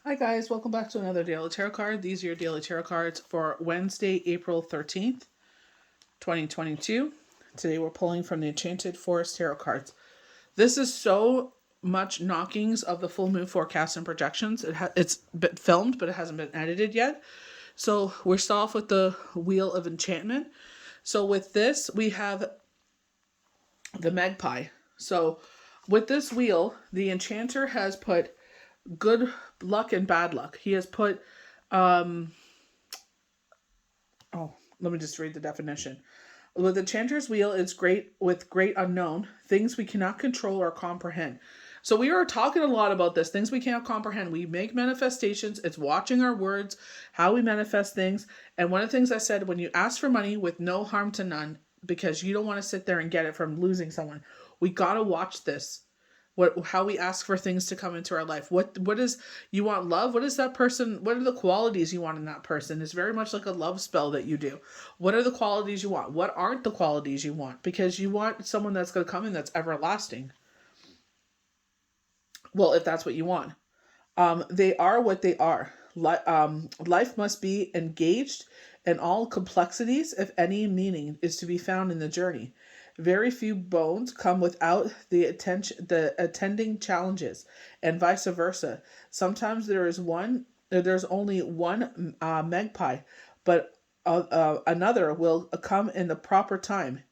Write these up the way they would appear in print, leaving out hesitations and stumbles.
Hi guys, welcome back to another Daily Tarot card. These are your Daily Tarot cards for Wednesday, April 13th, 2022. Today we're pulling from the Enchanted Forest Tarot cards. This is so much knockings of the full moon forecast and projections. It's been filmed, but it hasn't been edited yet. So we're still off with the Wheel of Enchantment. So with this, we have the Magpie. So with this wheel, the enchanter has put good luck and bad luck. He has put let me just read the definition. With Enchanter's Wheel, it's great with great unknown, things we cannot control or comprehend. So we are talking a lot about this, things we can't comprehend. We make manifestations. It's watching our words, how we manifest things. And one of the things I said, when you ask for money with no harm to none, because you don't want to sit there and get it from losing someone, we got to watch this. How we ask for things to come into our life. What is, you want love? What is that person? What are the qualities you want in that person? It's very much like a love spell that you do. What are the qualities you want? What aren't the qualities you want? Because you want someone that's going to come in that's everlasting. Well, if that's what you want. They are what they are. Life must be engaged in all complexities if any meaning is to be found in the journey. Very few bones come without the attending challenges, and vice versa. Sometimes there's only one magpie, but another will come in the proper time,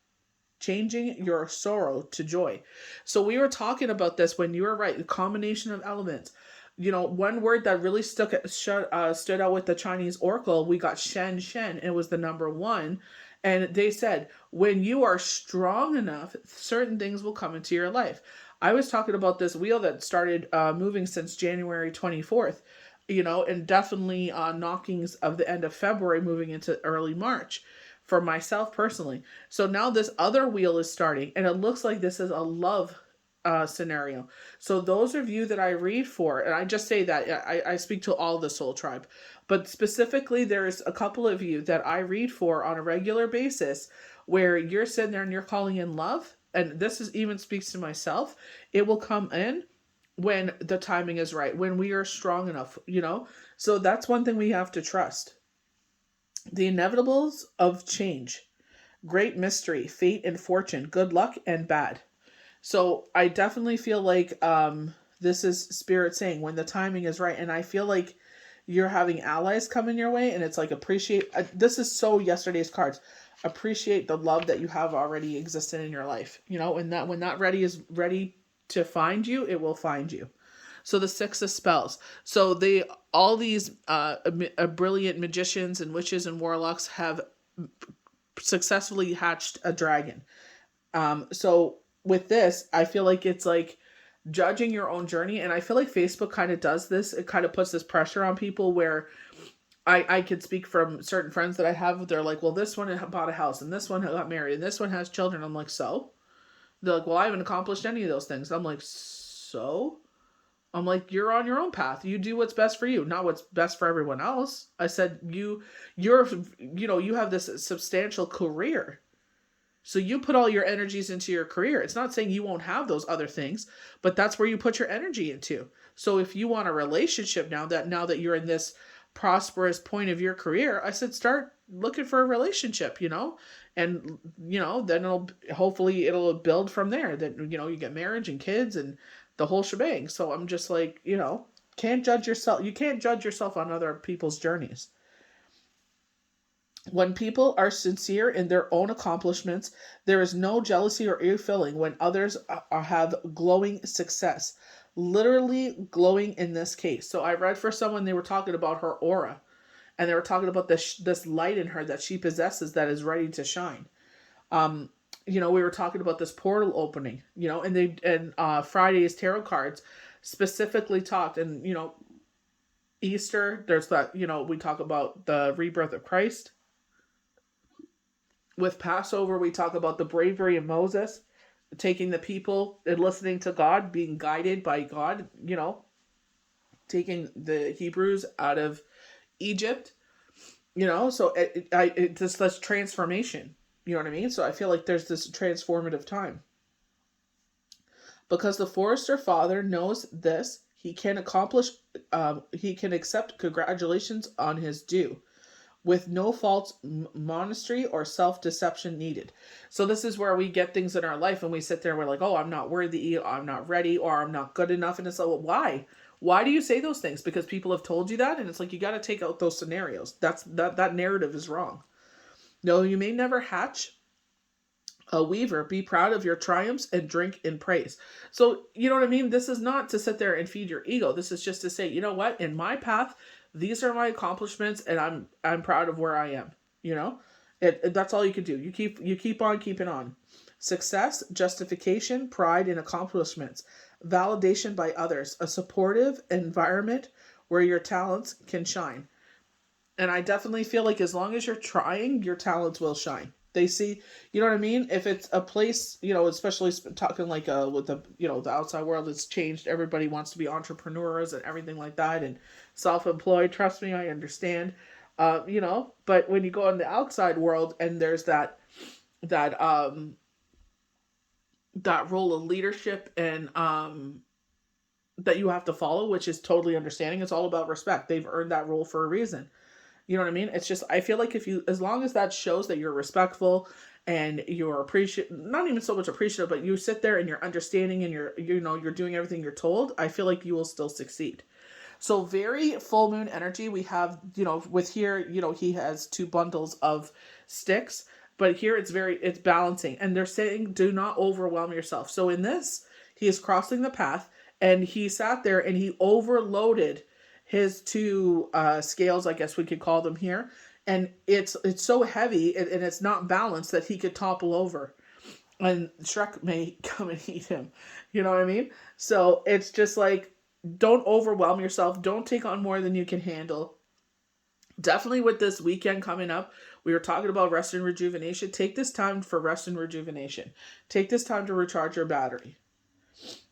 changing your sorrow to joy. So we were talking about this when you were right, the combination of elements. One word that really stood out with the Chinese oracle, we got Shen Shen. It was the number one. And they said, when you are strong enough, certain things will come into your life. I was talking about this wheel that started moving since January 24th, and definitely knockings of the end of February moving into early March for myself personally. So now this other wheel is starting, and it looks like this is a love scenario. So those of you that I read for, and I just say that I speak to all the soul tribe, but specifically there's a couple of you that I read for on a regular basis where you're sitting there and you're calling in love, and this is even speaks to myself. It will come in when the timing is right, when we are strong enough. So that's one thing we have to trust. The inevitables of change, great mystery, fate and fortune, good luck and bad. So I definitely feel like this is Spirit saying when the timing is right. And I feel like you're having allies coming your way, and it's like appreciate. This is so yesterday's cards. Appreciate the love that you have already existed in your life. And that when that ready to find you, it will find you. So the Six of Spells. So all these brilliant magicians and witches and warlocks have successfully hatched a dragon. So with this, I feel like it's like judging your own journey. And I feel like Facebook kind of does this. It kind of puts this pressure on people where I could speak from certain friends that I have. They're like, well, this one bought a house and this one got married and this one has children. I'm like, so? They're like, well, I haven't accomplished any of those things. I'm like, so? I'm like, you're on your own path. You do what's best for you, not what's best for everyone else. I said, you have this substantial career. So you put all your energies into your career. It's not saying you won't have those other things, but that's where you put your energy into. So if you want a relationship now that you're in this prosperous point of your career, I said start looking for a relationship, and then hopefully it'll build from there. That you get marriage and kids and the whole shebang. So I'm just like, can't judge yourself. You can't judge yourself on other people's journeys. When people are sincere in their own accomplishments, there is no jealousy or ill feeling when others have glowing success. Literally glowing in this case. So I read for someone, they were talking about her aura. And they were talking about this light in her that she possesses that is ready to shine. We were talking about this portal opening, and Friday's tarot cards specifically talked, and, Easter, there's that, we talk about the rebirth of Christ. With Passover, we talk about the bravery of Moses, taking the people and listening to God, being guided by God, taking the Hebrews out of Egypt, so it's just this transformation, you know what I mean? So I feel like there's this transformative time. Because the Forester Father knows this, He can he can accept congratulations on his due with no false monastery or self-deception needed. So this is where we get things in our life and we sit there and we're like, oh, I'm not worthy, I'm not ready, or I'm not good enough. And it's like, well, why? Why do you say those things? Because people have told you that? And it's like, you got to take out those scenarios. That narrative is wrong. No, you may never hatch a weaver. Be proud of your triumphs and drink in praise. So, you know what I mean? This is not to sit there and feed your ego. This is just to say, you know what? In my path, these are my accomplishments, and I'm proud of where I am. You know, that's all you can do. You keep on keeping on. Success, justification, pride in accomplishments, validation by others, a supportive environment where your talents can shine. And I definitely feel like as long as you're trying, your talents will shine. They see, you know what I mean? If it's a place, you know, especially talking like with the, you know, the outside world has changed. Everybody wants to be entrepreneurs and everything like that and self-employed. Trust me, I understand. You know, but when you go in the outside world and there's that that role of leadership and that you have to follow, which is totally understanding. It's all about respect. They've earned that role for a reason. You know what I mean? It's just, I feel like if you, as long as that shows that you're respectful and you're not even so much appreciative, but you sit there and you're understanding and you're doing everything you're told, I feel like you will still succeed. So very full moon energy. We have, you know, with here, you know, he has 2 bundles of sticks, but here it's balancing. And they're saying, do not overwhelm yourself. So in this, he is crossing the path and he sat there and he overloaded his 2 scales, I guess we could call them here. And it's so heavy and it's not balanced that he could topple over. And Shrek may come and eat him. You know what I mean? So it's just like, don't overwhelm yourself. Don't take on more than you can handle. Definitely with this weekend coming up, we were talking about rest and rejuvenation. Take this time for rest and rejuvenation. Take this time to recharge your battery.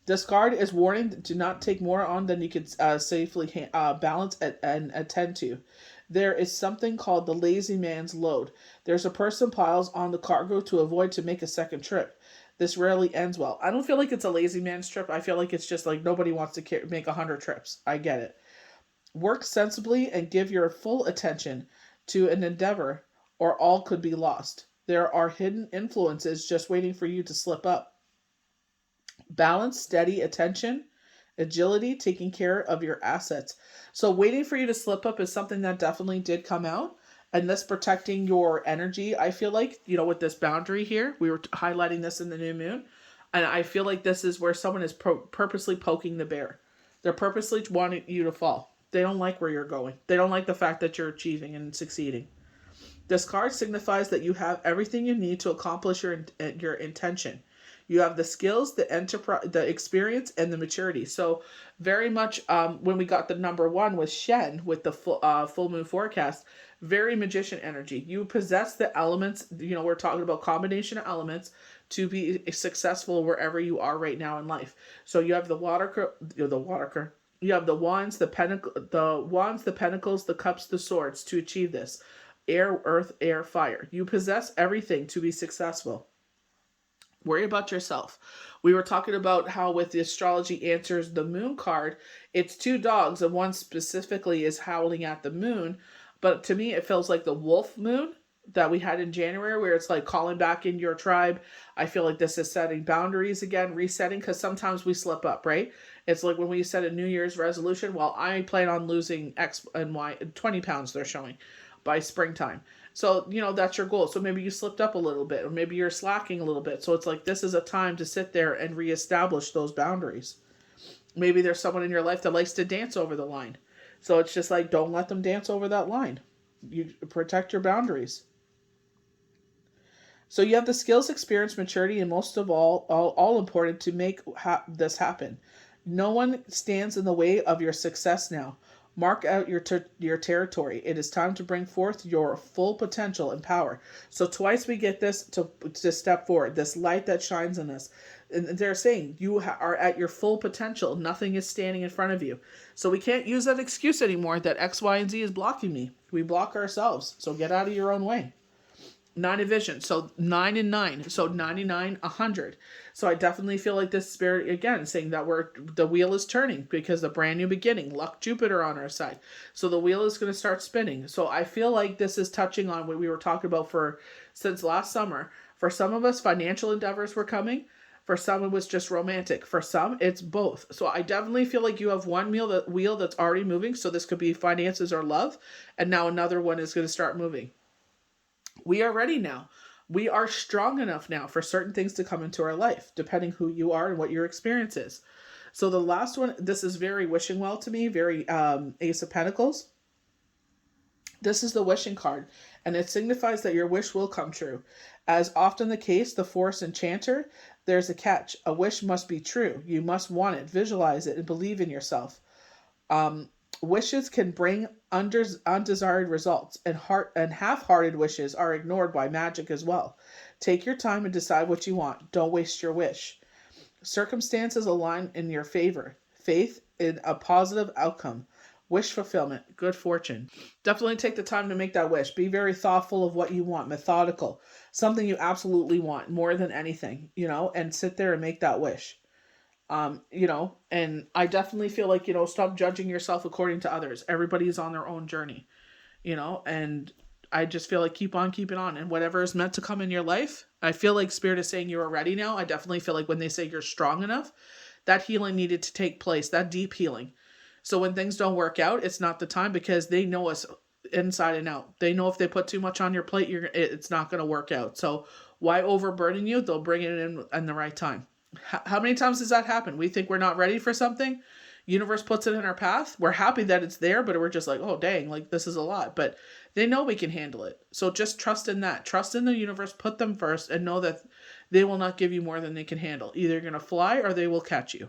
This card is warning to not take more on than you could safely balance and attend to. There is something called the lazy man's load. There's a person piles on the cargo to avoid to make a second trip. This rarely ends well. I don't feel like it's a lazy man's trip. I feel like it's just like nobody wants to make 100 trips. I get it. Work sensibly and give your full attention to an endeavor or all could be lost. There are hidden influences just waiting for you to slip up. Balance, steady attention, agility, taking care of your assets. So waiting for you to slip up is something that definitely did come out. And this protecting your energy, I feel like, you know, with this boundary here, we were highlighting this in the new moon. And I feel like this is where someone is purposely poking the bear. They're purposely wanting you to fall. They don't like where you're going. They don't like the fact that you're achieving and succeeding. This card signifies that you have everything you need to accomplish your intention. You have the skills, the experience, and the maturity. So very much when we got the number 1 with Shen, with the full moon forecast, very magician energy. You possess the elements, you know, we're talking about combination of elements to be successful wherever you are right now in life. So you have the you have the wands, the pentacles, the cups, the swords to achieve this. Air, earth, air, fire. You possess everything to be successful. Worry about yourself. We were talking about how with the astrology answers the moon card, it's 2 dogs and one specifically is howling at the moon. But to me, it feels like the wolf moon that we had in January where it's like calling back in your tribe. I feel like this is setting boundaries again, resetting, because sometimes we slip up, right? It's like when we set a New Year's resolution. Well, I plan on losing X and Y, 20 pounds they're showing by springtime. So, you know, that's your goal. So maybe you slipped up a little bit or maybe you're slacking a little bit. So it's like this is a time to sit there and reestablish those boundaries. Maybe there's someone in your life that likes to dance over the line. So it's just like, don't let them dance over that line. You protect your boundaries. So you have the skills, experience, maturity, and most of all important to make this happen. No one stands in the way of your success now. Mark out your territory. It is time to bring forth your full potential and power. So twice we get this to step forward, this light that shines in us. And they're saying you are at your full potential. Nothing is standing in front of you. So we can't use that excuse anymore that X, Y, and Z is blocking me. We block ourselves. So get out of your own way. Nine of vision. So 9 and 9. So 99, 100. So I definitely feel like this spirit, again, saying that the wheel is turning because the brand new beginning. Luck, Jupiter on our side. So the wheel is going to start spinning. So I feel like this is touching on what we were talking about since last summer. For some of us, financial endeavors were coming. For some, it was just romantic. For some, it's both. So I definitely feel like you have one wheel that's already moving. So this could be finances or love. And now another one is going to start moving. We are ready now. We are strong enough now for certain things to come into our life, depending who you are and what your experience is. So the last one, this is very wishing well to me, very Ace of Pentacles. This is the wishing card, and it signifies that your wish will come true. As often the case, the Force Enchanter, there's a catch. A wish must be true. You must want it, visualize it, and believe in yourself. Wishes can bring undesired results, and half-hearted wishes are ignored by magic as well. Take your time and decide what you want. Don't waste your wish. Circumstances align in your favor. Faith in a positive outcome. Wish fulfillment. Good fortune. Definitely take the time to make that wish. Be very thoughtful of what you want. Methodical. Something you absolutely want more than anything, and sit there and make that wish. And I definitely feel like, stop judging yourself according to others. Everybody's on their own journey, and I just feel like keep on keeping on, and whatever is meant to come in your life, I feel like Spirit is saying you are ready now. I definitely feel like when they say you're strong enough, that healing needed to take place, that deep healing. So when things don't work out, it's not the time, because they know us inside and out. They know if they put too much on your plate, it's not going to work out. So why overburden you? They'll bring it in the right time. How many times does that happen? We think we're not ready for something. Universe puts it in our path. We're happy that it's there, but we're just like, oh, dang, like this is a lot. But they know we can handle it. So just trust in that. Trust in the universe. Put them first and know that they will not give you more than they can handle. Either you're going to fly or they will catch you.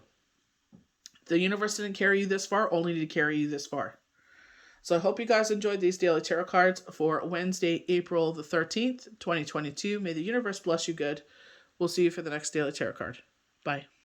The universe didn't carry you this far, only to carry you this far. So I hope you guys enjoyed these daily tarot cards for Wednesday, April the 13th, 2022. May the universe bless you good. We'll see you for the next daily tarot card. Bye.